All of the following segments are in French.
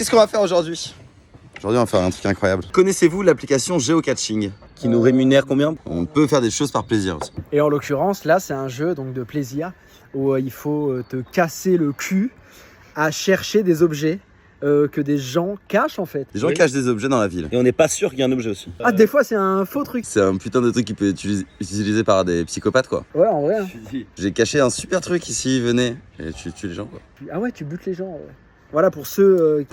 qu'est-ce qu'on va faire aujourd'hui? Aujourd'hui, on va faire un truc incroyable. Connaissez-vous l'application Geocaching qui nous rémunère combien? On peut faire des choses par plaisir aussi. Et en l'occurrence, là, c'est un jeu donc de plaisir où il faut te casser le cul à chercher des objets que des gens cachent en fait. Les gens cachent des objets dans la ville. Et on n'est pas sûr qu'il y ait un objet aussi. Ah, des fois, c'est un faux truc. C'est un putain de truc qui peut être utilisé par des psychopathes, quoi. Ouais, en vrai. Hein. J'ai caché un super truc ici, venez. Et tu tues les gens, quoi. Ah ouais, tu butes les gens. Ouais. Voilà, pour ceux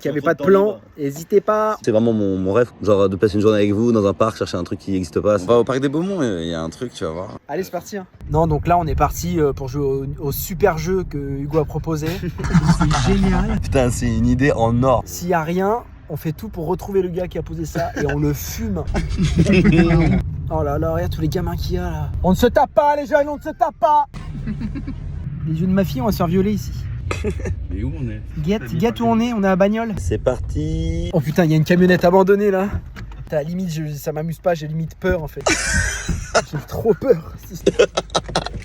qui n'avaient pas de plan, n'hésitez pas. C'est vraiment mon rêve, genre de passer une journée avec vous dans un parc, chercher un truc qui n'existe pas. On va au parc des Beaumont, il y a un truc, tu vas voir. Allez, c'est parti. Hein. Non, donc là, on est parti pour jouer au super jeu que Hugo a proposé. C'est génial. Putain, c'est une idée en or. S'il n'y a rien, on fait tout pour retrouver le gars qui a posé ça et on le fume. Oh là là, regarde tous les gamins qu'il y a là. On ne se tape pas, les jeunes, on ne se tape pas. Les yeux de ma fille, on va se faire violer ici. Mais où on est? Guette où on est à Bagnoles. C'est parti. Oh putain, il y a une camionnette abandonnée là. Putain, à la limite, ça m'amuse pas, j'ai limite peur en fait. J'ai trop peur.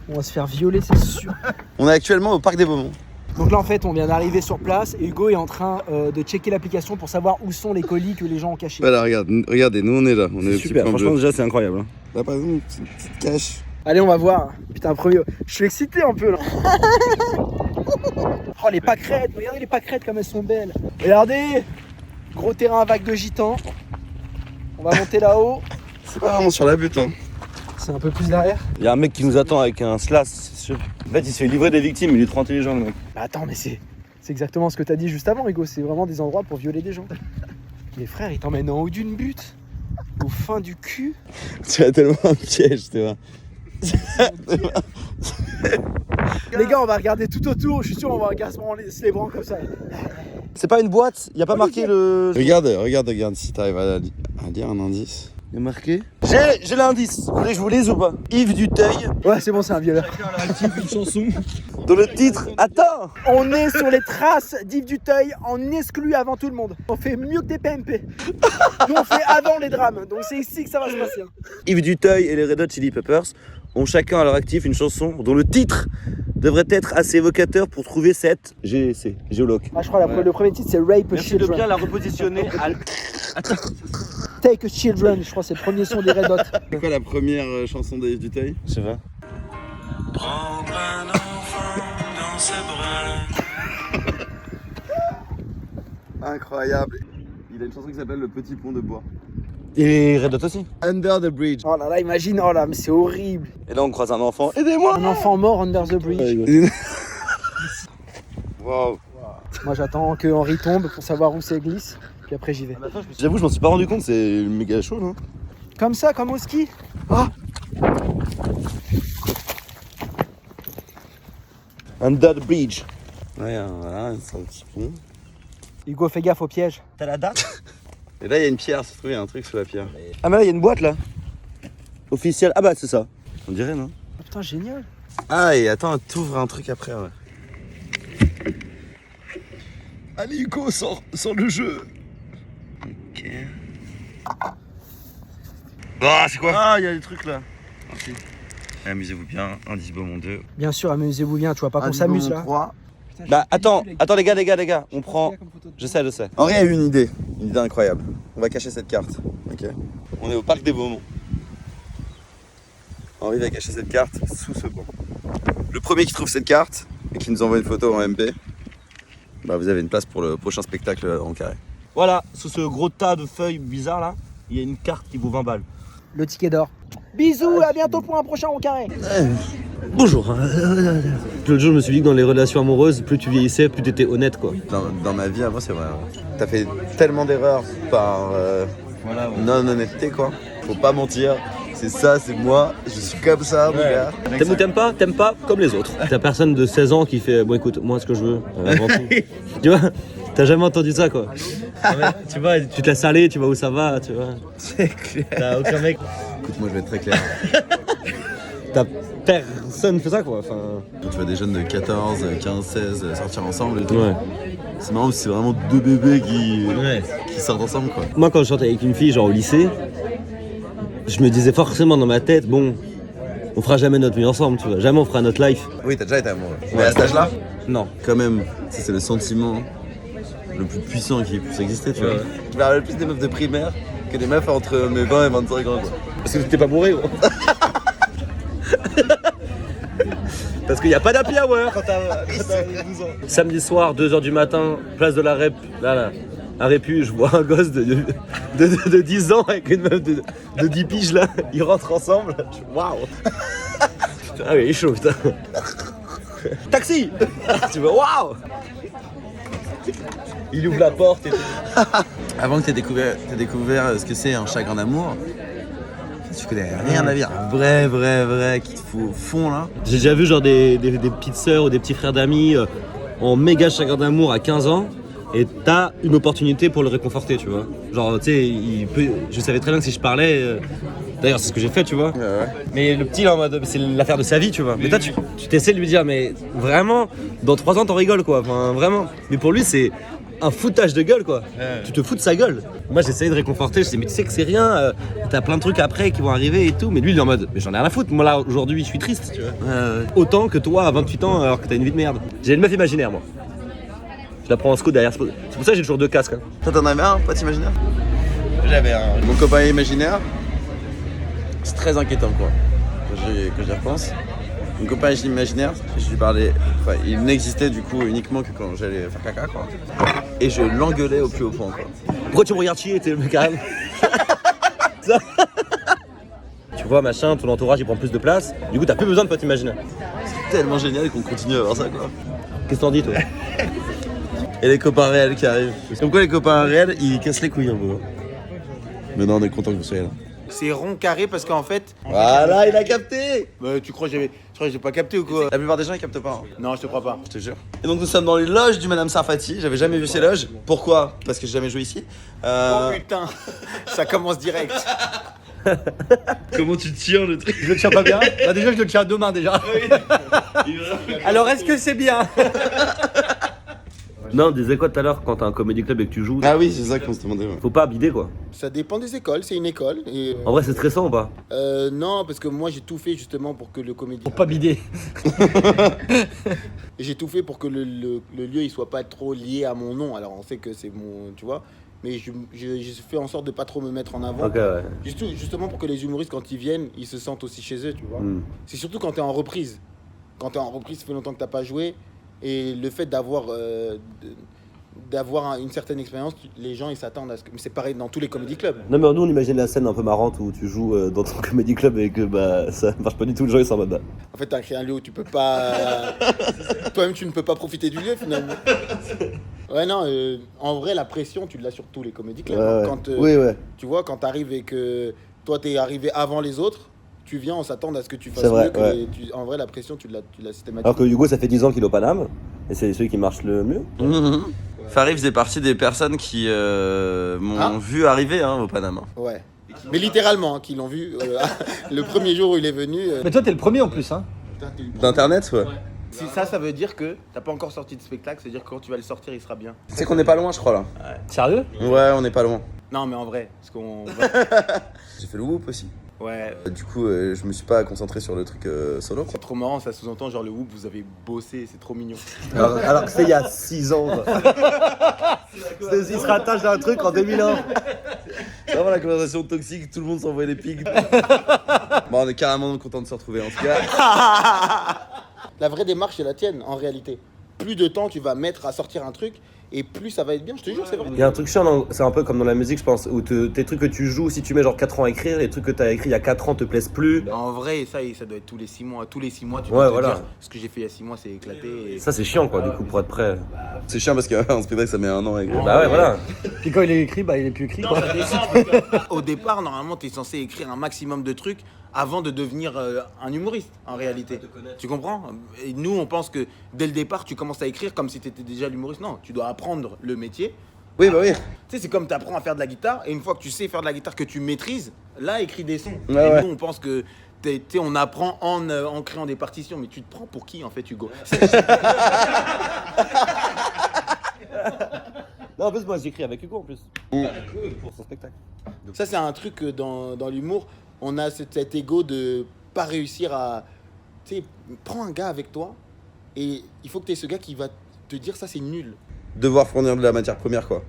On va se faire violer, c'est sûr. On est actuellement au parc des Beaumont. Donc là en fait, on vient d'arriver sur place et Hugo est en train de checker l'application pour savoir où sont les colis que les gens ont cachés. Voilà, regardez, nous on est là. On est Super, franchement déjà c'est incroyable. Là par exemple, une petite cache. Allez, on va voir. Putain, premier. Je suis excité un peu là. Oh, les pâquerettes. Regardez les pâquerettes comme elles sont belles. Regardez. Gros terrain à vague de gitans. On va monter là-haut. C'est pas vraiment sur la butte, hein. C'est un peu plus derrière. Il y a un mec qui nous attend avec un slash, c'est sûr. En fait, il se fait livrer des victimes, il est trop intelligent le mec. Mais attends, mais c'est exactement ce que t'as dit juste avant, Hugo. C'est vraiment des endroits pour violer des gens. Mais frère, il t'emmène en haut d'une butte. Au fin du cul. Tu as tellement un piège, tu vois. Les gars, on va regarder tout autour. Je suis sûr, on va regarder se les branler comme ça. C'est pas une boîte, il y a pas marqué le... Regarde si t'arrives à lire un indice. Il y a marqué... J'ai l'indice, vous voulez que je vous lise ou pas? Yves Duteuil, Ouais, c'est bon, c'est un violeur. une chanson dont le titre... Attends. On est sur les traces d'Yves Duteuil en exclu avant tout le monde. On fait mieux que des PMP. Nous, on fait avant les drames. Donc c'est ici que ça va se passer. Yves Duteuil et les Red Hot Chili Peppers ont chacun à leur actif une chanson dont le titre devrait être assez évocateur pour trouver cette géologue. Ah, je crois le premier titre c'est Rape a Children. la repositionner à... Take a Children, je crois c'est le premier son des Red Hot. C'est quoi la première chanson d'Yves Duteuil? Je sais pas. Prendre un enfant dans ses bras. Incroyable. Il a une chanson qui s'appelle Le Petit Pont de Bois. Et les Red Hot aussi. Under the Bridge. Oh là là, imagine, oh là, mais c'est horrible. Et là on croise un enfant. Aidez-moi. Un enfant mort under the bridge. Wow. Moi j'attends que Henri tombe pour savoir où c'est glisse. Puis après j'y vais. J'avoue je m'en suis pas rendu compte, c'est méga chaud non? Comme ça, comme au ski. Under the bridge. Ouais, voilà, c'est un petit pont. Hugo, fais gaffe au piège. T'as la date? Et là, il y a une pierre, ça se trouve, il y a un truc sous la pierre. Ah mais là il y a une boîte là. Officielle. Ah bah c'est ça. On dirait, non? Oh, putain, génial. Ah, et attends, t'ouvres un truc après, ouais. Allez, Hugo, sors le jeu. Ok. Ah, c'est quoi? Ah il y a des trucs là. Merci. Amusez-vous bien, indice Beaumont 2. Bien sûr, amusez-vous bien, tu vois pas qu'on s'amuse là. 3. Putain, Bah je suis attends ridicule, les gars, on prend... comme photo de Je sais. Henri a eu une idée incroyable. On va cacher cette carte, ok? On est au parc des Beaumont. Henri va cacher cette carte sous ce banc. Le premier qui trouve cette carte et qui nous envoie une photo en MP, bah vous avez une place pour le prochain spectacle en carré. Voilà, sous ce gros tas de feuilles bizarres là, il y a une carte qui vaut 20 balles. Le ticket d'or. Bisous, à bientôt pour un prochain au carré. Bonjour. L'autre jour, je me suis dit que dans les relations amoureuses, plus tu vieillissais, plus t'étais honnête quoi. Dans ma vie avant, c'est vrai. T'as fait tellement d'erreurs par non-honnêteté, quoi. Faut pas mentir. C'est ça, c'est moi. Je suis comme ça, mon gars. T'aimes ou t'aimes pas? T'aimes pas comme les autres. T'as personne de 16 ans qui fait bon écoute, moi ce que je veux, avant tout. Tu vois? T'as jamais entendu ça quoi. Tu vois, tu te laisses aller, tu vois où ça va, tu vois. C'est clair. T'as aucun mec. Écoute, moi je vais être très clair. T'as personne fait ça quoi. Enfin... Quand tu vois des jeunes de 14, 15, 16 sortir ensemble et tout, Ouais. c'est marrant parce que c'est vraiment deux bébés qui sortent ensemble, quoi. Moi quand je sortais avec une fille genre au lycée, je me disais forcément dans ma tête, bon, on fera jamais notre vie ensemble, tu vois. Jamais on fera notre life. Oui, t'as déjà été amoureux. Mais à cet âge-là, Non. quand même, ça, c'est le sentiment le plus puissant qui puisse exister, tu vois. Je me rappelle plus des meufs de primaire que des meufs entre mes 20 et 25 ans, quoi. Parce que t'es pas bourré, gros. Parce qu'il n'y a pas d'happy hour quand t'as 12 ans. Samedi soir, 2h du matin, place de la Rep, là, un répu, je vois un gosse de 10 ans avec une meuf de 10 piges là, ils rentrent ensemble. Waouh. Ah oui, il est chaud, putain. Taxi. Tu vois, waouh. Il ouvre la porte et tout. Avant que t'aies découvert ce que c'est un chagrin d'amour, tu connais rien de la vie. Un vrai qui te fout au fond là. J'ai déjà vu genre des petites sœurs ou des petits frères d'amis en méga chagrin d'amour à 15 ans et t'as une opportunité pour le réconforter, tu vois. Genre, tu sais, je savais très bien que si je parlais, d'ailleurs c'est ce que j'ai fait, tu vois. Ouais. Mais le petit là en mode, c'est l'affaire de sa vie, tu vois. Mais toi tu t'essaies de lui dire, mais vraiment, dans 3 ans t'en rigoles quoi, enfin vraiment. Mais pour lui c'est un foutage de gueule quoi. Tu te fous de sa gueule. Moi j'essayais de réconforter, je disais mais tu sais que c'est rien, t'as plein de trucs après qui vont arriver et tout. Mais lui il est en mode mais j'en ai rien à foutre, moi là aujourd'hui je suis triste, tu vois. Autant que toi à 28 ans alors que t'as une vie de merde. J'ai une meuf imaginaire moi. Je la prends en scout derrière, c'est pour ça que j'ai toujours 2 casques. Hein. Toi t'en avais un, pote imaginaire? J'avais un. Mon copain imaginaire, c'est très inquiétant quoi, quand j'y repense. Mon copain imaginaire, je lui parlais, enfin il n'existait du coup uniquement que quand j'allais faire caca quoi. Et je l'engueulais au plus haut point quoi. Pourquoi tu me regardes chier, t'es le mec carrément. Tu vois machin, ton entourage il prend plus de place, du coup t'as plus besoin de pote imaginaire. C'est tellement génial qu'on continue à avoir ça quoi. Qu'est-ce que t'en dis toi? Et les copains réels qui arrivent. Comme quoi les copains réels ils cassent les couilles un peu. Mais non on est content que vous soyez là. C'est rond carré parce qu'en fait. Voilà, il a capté. Tu crois que j'ai pas capté ou quoi? La plupart des gens ils captent pas. Hein. Non, je te crois pas. Je te jure. Et donc nous sommes dans les loges du Madame Sarfati. J'avais jamais vu ces loges. Pourquoi? Parce que j'ai jamais joué ici. Oh putain, ça commence direct. Comment tu tiens le truc? Je le tiens pas bien. Bah déjà je le tiens à 2 mains déjà. Alors est-ce que c'est bien? Non, on disait quoi tout à l'heure quand t'as un comédie club et que tu joues? Ah oui, c'est ça qu'on se demandait. Ouais. Faut pas bider quoi. Ça dépend des écoles, c'est une école. Et, En vrai c'est stressant ou pas? non, parce que moi j'ai tout fait justement pour que le comédien. Pour pas bider. J'ai tout fait pour que le lieu il soit pas trop lié à mon nom. Alors on sait que c'est mon. Tu vois. Mais je fais en sorte de pas trop me mettre en avant. Ok ouais. Justement pour que les humoristes quand ils viennent, ils se sentent aussi chez eux, tu vois. C'est surtout quand t'es en reprise. Quand t'es en reprise, ça fait longtemps que t'as pas joué. Et le fait d'avoir une certaine expérience, les gens ils s'attendent à ce que. Mais c'est pareil dans tous les comédie clubs. Non mais nous on imagine la scène un peu marrante où tu joues dans ton comédie club et que bah ça marche pas du tout, le gens ils sont en mode bah. En fait, t'as créé un lieu où tu peux pas. Toi-même, tu ne peux pas profiter du lieu finalement. Ouais, non, en vrai, la pression, tu l'as sur tous les comédie clubs. Ouais, Quand, oui ouais. Tu vois, quand t'arrives et que toi t'es arrivé avant les autres, tu viens, on s'attend à ce que tu fasses C'est vrai, mieux que ouais. en vrai, la pression, tu l'as systématiquement. Alors que Hugo ça fait 10 ans qu'il est au Paname et c'est celui qui marche le mieux. Farid faisait partie des personnes qui m'ont vu arriver au Panama. Ouais. Mais littéralement, hein, qui l'ont vu le premier jour où il est venu. Mais toi t'es le premier en plus hein. D'internet, ouais. Si ça veut dire que t'as pas encore sorti de spectacle, c'est-à-dire que quand tu vas le sortir, il sera bien. Tu sais qu'on n'est pas loin, je crois là. Sérieux? Ouais, on n'est pas loin. Non, mais en vrai, parce qu'on. J'ai fait le whoop aussi. Ouais. Du coup, je me suis pas concentré sur le truc solo. C'est trop marrant, ça sous-entend genre le whoop, vous avez bossé, c'est trop mignon. Alors que c'était il y a 6 ans quoi. Il se rattache à un truc en 2001. C'est vraiment la conversation toxique, tout le monde s'envoie des pics. Bon, on est carrément content de se retrouver en tout cas. La vraie démarche, c'est la tienne, en réalité. Plus de temps tu vas mettre à sortir un truc, et plus ça va être bien, je te jure, c'est vrai. Il y a un truc chiant, c'est un peu comme dans la musique je pense, où tes trucs que tu joues, si tu mets genre 4 ans à écrire, les trucs que t'as écrit il y a 4 ans te plaisent plus. En vrai, ça doit être tous les 6 mois. Tous les 6 mois, tu Ouais, vas te voilà. dire, ce que j'ai fait il y a 6 mois, c'est éclaté. Et... Ça c'est chiant quoi du coup pour être prêt. C'est chiant parce qu'en spectacle ça met 1 an à écrire. Bah ouais voilà. Puis quand il est écrit, bah il est plus écrit quoi. Au départ, normalement, tu es censé écrire un maximum de trucs avant de devenir un humoriste, en réalité. Tu comprends? Et nous, on pense que dès le départ, tu commences à écrire comme si tu étais déjà l'humoriste. Non, tu dois apprendre le métier. Oui, bah oui. Tu sais, c'est comme tu apprends à faire de la guitare, et une fois que tu sais faire de la guitare, que tu maîtrises, là, écris des sons. Ouais, et ouais. nous, on pense que on apprend en créant des partitions, mais tu te prends pour qui, en fait, Hugo? Non en plus moi j'écris avec Hugo en plus. Pour son spectacle. Ça, c'est un truc dans l'humour. On a cet ego de pas réussir à... Tu sais, prends un gars avec toi et il faut que tu aies ce gars qui va te dire ça, c'est nul. devoir fournir de la matière première, quoi.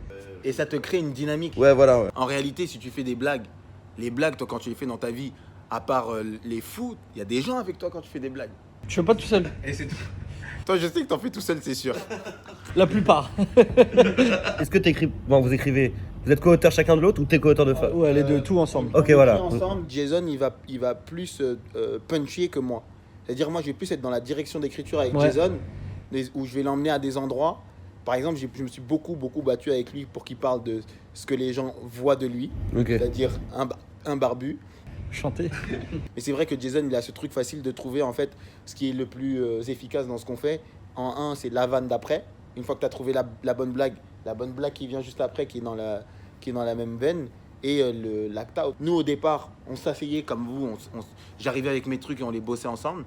Et ça te crée une dynamique. Ouais, voilà, ouais. En réalité, si tu fais des blagues, les blagues, toi, quand tu les fais dans ta vie, à part les fous, il y a des gens avec toi quand tu fais des blagues. Je suis pas tout seul. Et c'est tout. Toi, je sais que t'en fais tout seul, c'est sûr. La plupart. Est-ce que t'écris. Bon, vous écrivez. Vous êtes co-auteur chacun de l'autre ou t'es co-auteur de fa... Ouais, les deux, tout ensemble. Ok, voilà. Ensemble, Jason, il va plus puncher que moi. C'est-à-dire, moi, je vais plus être dans la direction d'écriture avec Ouais. Jason, où je vais l'emmener à des endroits. Par exemple, je me suis beaucoup battu avec lui pour qu'il parle de ce que les gens voient de lui, Ok. c'est-à-dire un barbu. Chanter. Mais c'est vrai que Jason, il a ce truc facile de trouver en fait ce qui est le plus efficace dans ce qu'on fait. En un, c'est la vanne d'après. Une fois que tu as trouvé la bonne blague qui vient juste après, qui est dans la même veine, et l'act out. Nous, au départ, on s'asseyait comme vous, j'arrivais avec mes trucs et on les bossait ensemble.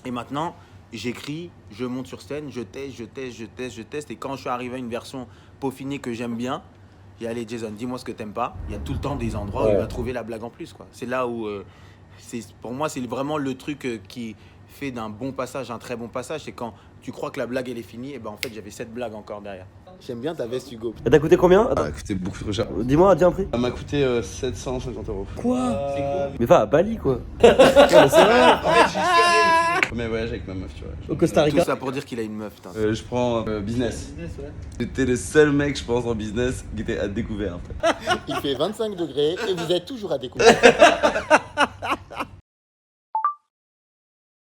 Et maintenant, j'écris, je monte sur scène, je teste. Et quand je suis arrivé à une version peaufinée que j'aime bien, il y a allez Jason, dis-moi ce que t'aimes pas. Il y a tout le temps des endroits où il va trouver la blague en plus, quoi. C'est là où, pour moi, c'est vraiment le truc qui fait d'un bon passage un très bon passage. C'est quand tu crois que la blague elle est finie, et ben en fait j'avais 7 blagues encore derrière. J'aime bien ta veste, Hugo. Elle t'a coûté combien? Ça Attends. a coûté beaucoup trop cher. Dis-moi, dis un prix. Ça m'a coûté 750 €. Quoi? Mais va à Bali, quoi. Premier voyage avec ma meuf, tu vois. Au Costa Tout Rica. ça pour dire qu'il a une meuf, putain. Je prends business. J'étais le seul mec, je pense, en business qui était à découvert. Il fait 25 degrés et vous êtes toujours à découvrir.